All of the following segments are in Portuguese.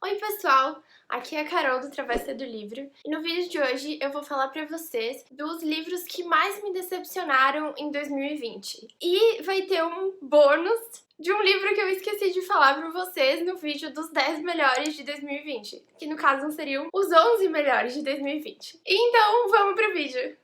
Oi pessoal, aqui é a Carol do Travessa do Livro e no vídeo de hoje eu vou falar pra vocês dos livros que mais me decepcionaram em 2020. E vai ter um bônus de um livro que eu esqueci de falar pra vocês no vídeo dos 10 melhores de 2020, que no caso seriam os 11 melhores de 2020. Então vamos pro vídeo!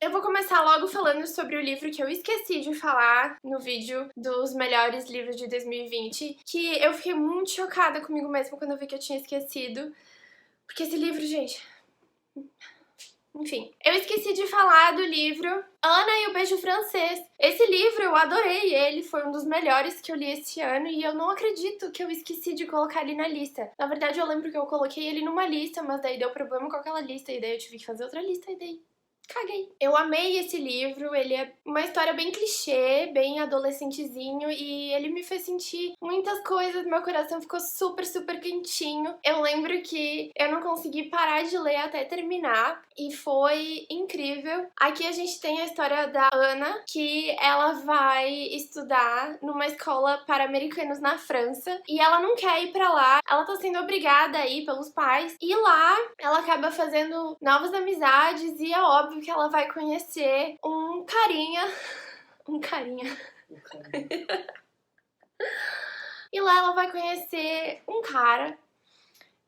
Eu vou começar logo falando sobre o livro que eu esqueci de falar no vídeo dos melhores livros de 2020, que eu fiquei muito chocada comigo mesma quando eu vi que eu tinha esquecido, porque esse livro, gente... Enfim, eu esqueci de falar do livro Ana e o Beijo Francês. Esse livro eu adorei, ele foi um dos melhores que eu li esse ano e eu não acredito que eu esqueci de colocar ele na lista. Na verdade eu lembro que eu coloquei ele numa lista, mas daí deu problema com aquela lista e daí eu tive que fazer outra lista e daí... caguei. Eu amei esse livro, ele é uma história bem clichê, bem adolescentezinho e ele me fez sentir muitas coisas, meu coração ficou super, super quentinho. Eu lembro que eu não consegui parar de ler até terminar e foi incrível. Aqui a gente tem a história da Ana, que ela vai estudar numa escola para americanos na França e ela não quer ir pra lá, ela tá sendo obrigada a ir pelos pais e lá ela acaba fazendo novas amizades e é óbvio que ela vai conhecer um carinha. E lá ela vai conhecer um cara.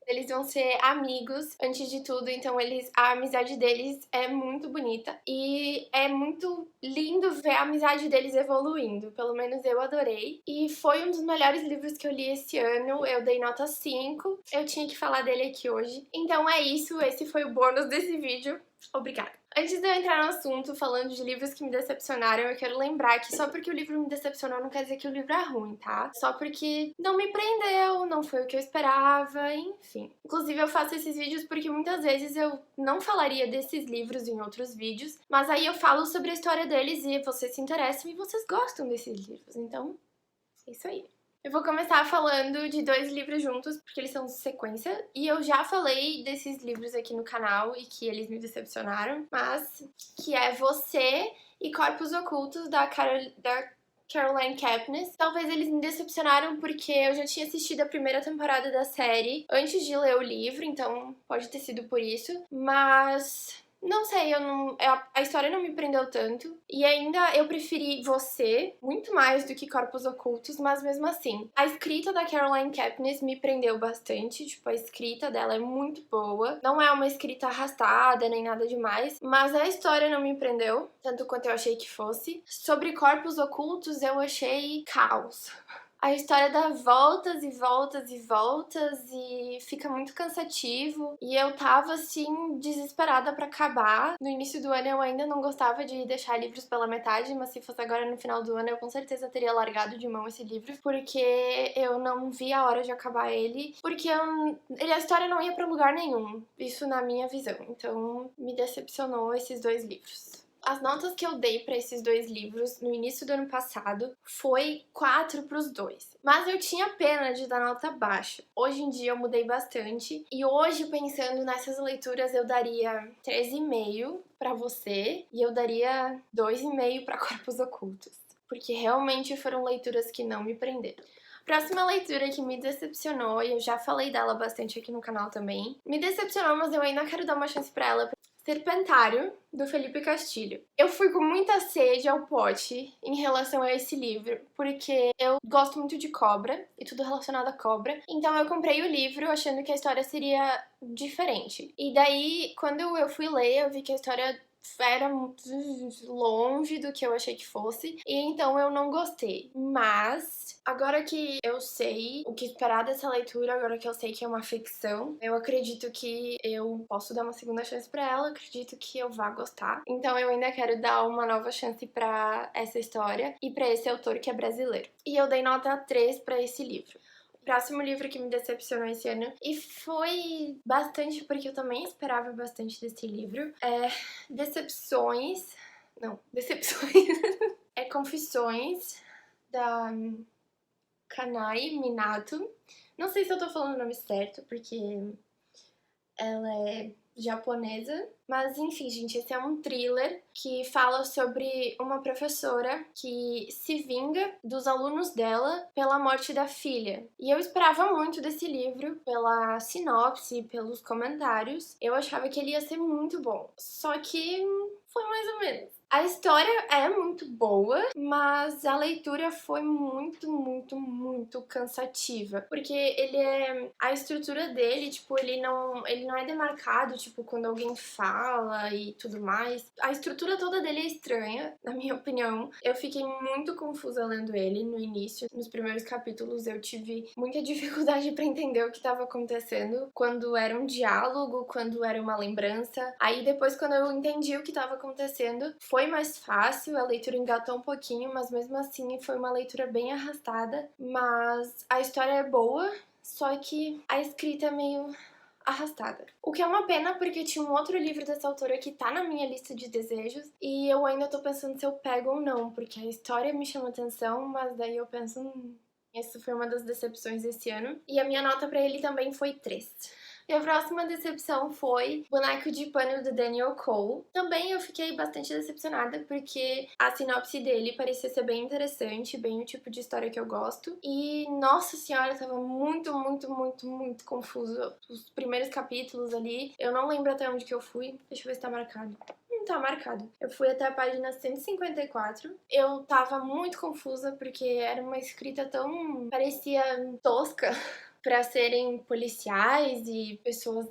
Eles vão ser amigos antes de tudo, então a amizade deles é muito bonita. E é muito lindo ver a amizade deles evoluindo, pelo menos eu adorei. E foi um dos melhores livros que eu li esse ano, eu dei nota 5. Eu tinha que falar dele aqui hoje. Então é isso, esse foi o bônus desse vídeo. Obrigada. Antes de eu entrar no assunto, falando de livros que me decepcionaram, eu quero lembrar que só porque o livro me decepcionou não quer dizer que o livro é ruim, tá? Só porque não me prendeu, não foi o que eu esperava, enfim. Inclusive eu faço esses vídeos porque muitas vezes eu não falaria desses livros em outros vídeos, mas aí eu falo sobre a história deles e vocês se interessam e vocês gostam desses livros, então é isso aí. Eu vou começar falando de dois livros juntos, porque eles são sequência, e eu já falei desses livros aqui no canal e que eles me decepcionaram, mas que é Você e Corpos Ocultos, da Caroline Kepnes. Talvez eles me decepcionaram porque eu já tinha assistido a primeira temporada da série antes de ler o livro, então pode ter sido por isso, mas... não sei, a história não me prendeu tanto. E ainda eu preferi Você muito mais do que Corpos Ocultos, mas mesmo assim. A escrita da Caroline Kepnes me prendeu bastante, tipo, a escrita dela é muito boa. Não é uma escrita arrastada, nem nada demais, mas a história não me prendeu, tanto quanto eu achei que fosse. Sobre Corpos Ocultos, eu achei caos. A história dá voltas e voltas e voltas e fica muito cansativo. E eu tava, assim, desesperada pra acabar. No início do ano eu ainda não gostava de deixar livros pela metade, mas se fosse agora no final do ano eu com certeza teria largado de mão esse livro, porque eu não vi a hora de acabar ele, porque a história não ia pra lugar nenhum. Isso na minha visão. Então me decepcionou esses dois livros. As notas que eu dei pra esses dois livros no início do ano passado foi 4 pros dois. Mas eu tinha pena de dar nota baixa. Hoje em dia eu mudei bastante. E hoje, pensando nessas leituras, eu daria 3,5 pra Você e eu daria 2,5 pra Corpos Ocultos. Porque realmente foram leituras que não me prenderam. Próxima leitura que me decepcionou, e eu já falei dela bastante aqui no canal também. Me decepcionou, mas eu ainda quero dar uma chance pra ela. Serpentário, do Felipe Castilho. Eu fui com muita sede ao pote em relação a esse livro, porque eu gosto muito de cobra e tudo relacionado a cobra. Então eu comprei o livro achando que a história seria diferente. E daí, quando eu fui ler, eu vi que a história era muito longe do que eu achei que fosse, e então eu não gostei. Mas, agora que eu sei o que esperar dessa leitura, agora que eu sei que é uma ficção, eu acredito que eu posso dar uma segunda chance pra ela, acredito que eu vá gostar. Então eu ainda quero dar uma nova chance pra essa história e pra esse autor que é brasileiro. E eu dei nota 3 pra esse livro. Próximo livro que me decepcionou esse ano, e foi bastante porque eu também esperava bastante desse livro, é Decepções... é Confissões, da Kanai Minato. Não sei se eu tô falando o nome certo, porque ela é japonesa, Mas enfim, gente, esse é um thriller que fala sobre uma professora que se vinga dos alunos dela pela morte da filha. E eu esperava muito desse livro, pela sinopse, pelos comentários. Eu achava que ele ia ser muito bom. Só que foi mais ou menos. A história é muito boa, mas a leitura foi muito cansativa. Porque a estrutura dele, tipo, ele não é demarcado, tipo, quando alguém fala e tudo mais. A estrutura toda dele é estranha, na minha opinião. Eu fiquei muito confusa lendo ele no início. Nos primeiros capítulos eu tive muita dificuldade pra entender o que estava acontecendo. Quando era um diálogo, quando era uma lembrança. Aí depois, quando eu entendi o que estava acontecendo, foi mais fácil, a leitura engatou um pouquinho, mas mesmo assim foi uma leitura bem arrastada. Mas a história é boa, só que a escrita é meio arrastada. O que é uma pena, porque tinha um outro livro dessa autora que tá na minha lista de desejos e eu ainda tô pensando se eu pego ou não, porque a história me chama atenção, mas daí eu penso, essa foi uma das decepções desse ano. E a minha nota pra ele também foi 3. E a próxima decepção foi Boneco de Pano do Daniel Cole. Também eu fiquei bastante decepcionada porque a sinopse dele parecia ser bem interessante, bem o tipo de história que eu gosto. E, nossa senhora, tava muito confuso. Os primeiros capítulos ali, eu não lembro até onde que eu fui. Deixa eu ver se tá marcado. Não tá marcado. Eu fui até a página 154. Eu tava muito confusa porque era uma escrita tão... parecia tosca. Pra serem policiais e pessoas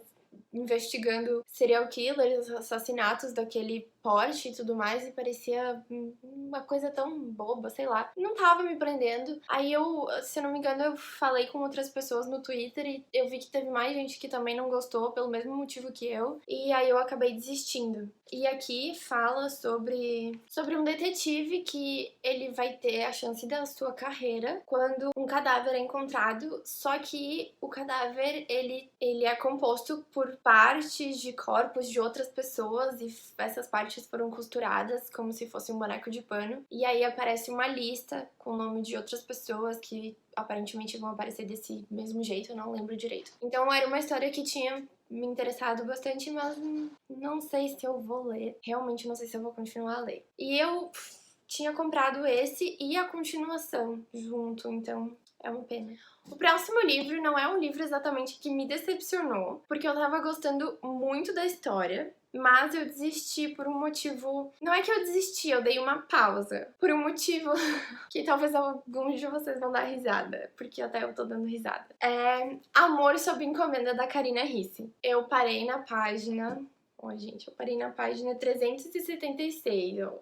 investigando serial killers, assassinatos daquele porte e tudo mais, e parecia uma coisa tão boba, sei lá. Não tava me prendendo. Aí eu, se eu não me engano, eu falei com outras pessoas no Twitter e eu vi que teve mais gente que também não gostou, pelo mesmo motivo que eu, e aí eu acabei desistindo. E aqui fala sobre um detetive que ele vai ter a chance da sua carreira quando um cadáver é encontrado, só que o cadáver, ele é composto por partes de corpos de outras pessoas e essas partes foram costuradas como se fosse um boneco de pano. E aí aparece uma lista com o nome de outras pessoas que aparentemente vão aparecer desse mesmo jeito, eu não lembro direito. Então era uma história que tinha me interessado bastante, mas não sei se eu vou ler. Realmente não sei se eu vou continuar a ler. E eu tinha comprado esse e a continuação junto, então é uma pena. O próximo livro não é um livro exatamente que me decepcionou, porque eu tava gostando muito da história, mas eu desisti por um motivo... Não é que eu desisti, eu dei uma pausa. Por um motivo que talvez alguns de vocês vão dar risada, porque até eu tô dando risada. É Amor sob Encomenda, da Karina Risse. Eu parei na página... Ó, gente, eu parei na página 376, ó.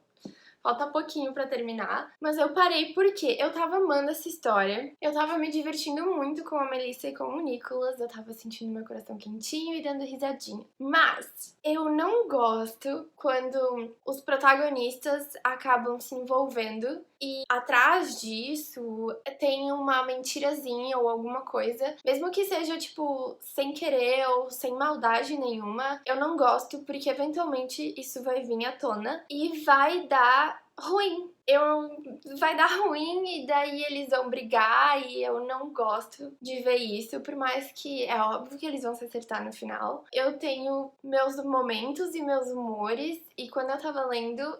Falta pouquinho pra terminar, mas eu parei porque eu tava amando essa história, eu tava me divertindo muito com a Melissa e com o Nicholas, eu tava sentindo meu coração quentinho e dando risadinha. Mas eu não gosto quando os protagonistas acabam se envolvendo e atrás disso tem uma mentirazinha ou alguma coisa, mesmo que seja, tipo, sem querer ou sem maldade nenhuma, eu não gosto porque eventualmente isso vai vir à tona e vai dar ruim. Vai dar ruim e daí eles vão brigar e eu não gosto de ver isso, por mais que é óbvio que eles vão se acertar no final. Eu tenho meus momentos e meus humores e quando eu tava lendo,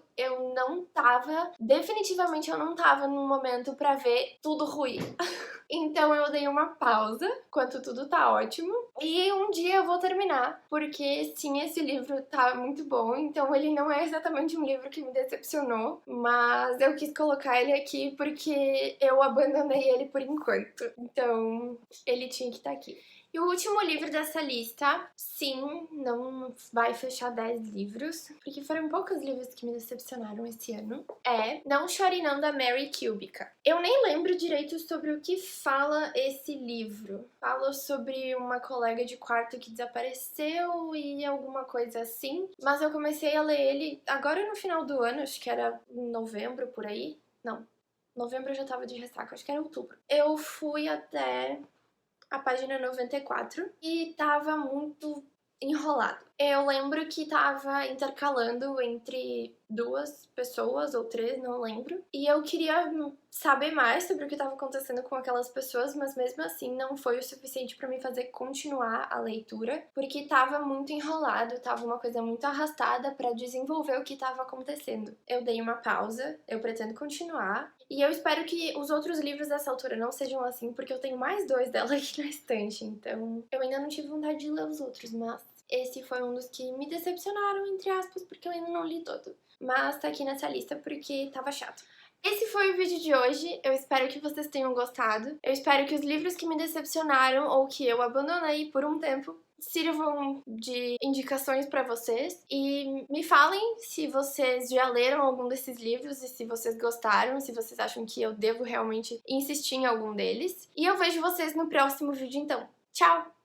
definitivamente eu não tava num momento pra ver tudo ruim. Então eu dei uma pausa, enquanto tudo tá ótimo. E um dia eu vou terminar, porque sim, esse livro tá muito bom. Então ele não é exatamente um livro que me decepcionou, mas eu quis colocar ele aqui porque eu abandonei ele por enquanto. Então ele tinha que estar aqui. E o último livro dessa lista, sim, não vai fechar 10 livros, porque foram poucos livros que me decepcionaram esse ano, é Não Chore Não, da Mary Kubica. Eu nem lembro direito sobre o que fala esse livro. Fala sobre uma colega de quarto que desapareceu e alguma coisa assim, mas eu comecei a ler ele agora no final do ano, acho que era em novembro, por aí. Não, novembro eu já tava de ressaca, acho que era outubro. Eu fui até a página 94 e tava muito enrolado. Eu lembro que tava intercalando entre 2 pessoas ou 3, não lembro. E eu queria saber mais sobre o que estava acontecendo com aquelas pessoas, mas mesmo assim não foi o suficiente pra me fazer continuar a leitura, porque tava muito enrolado, tava uma coisa muito arrastada pra desenvolver o que tava acontecendo. Eu dei uma pausa, eu pretendo continuar, e eu espero que os outros livros dessa altura não sejam assim, porque eu tenho mais 2 dela aqui na estante, então eu ainda não tive vontade de ler os outros, mas esse foi um dos que me decepcionaram, entre aspas, porque eu ainda não li todo. Mas tá aqui nessa lista porque tava chato. Esse foi o vídeo de hoje, eu espero que vocês tenham gostado. Eu espero que os livros que me decepcionaram ou que eu abandonei por um tempo sirvam de indicações pra vocês. E me falem se vocês já leram algum desses livros e se vocês gostaram, se vocês acham que eu devo realmente insistir em algum deles. E eu vejo vocês no próximo vídeo então. Tchau!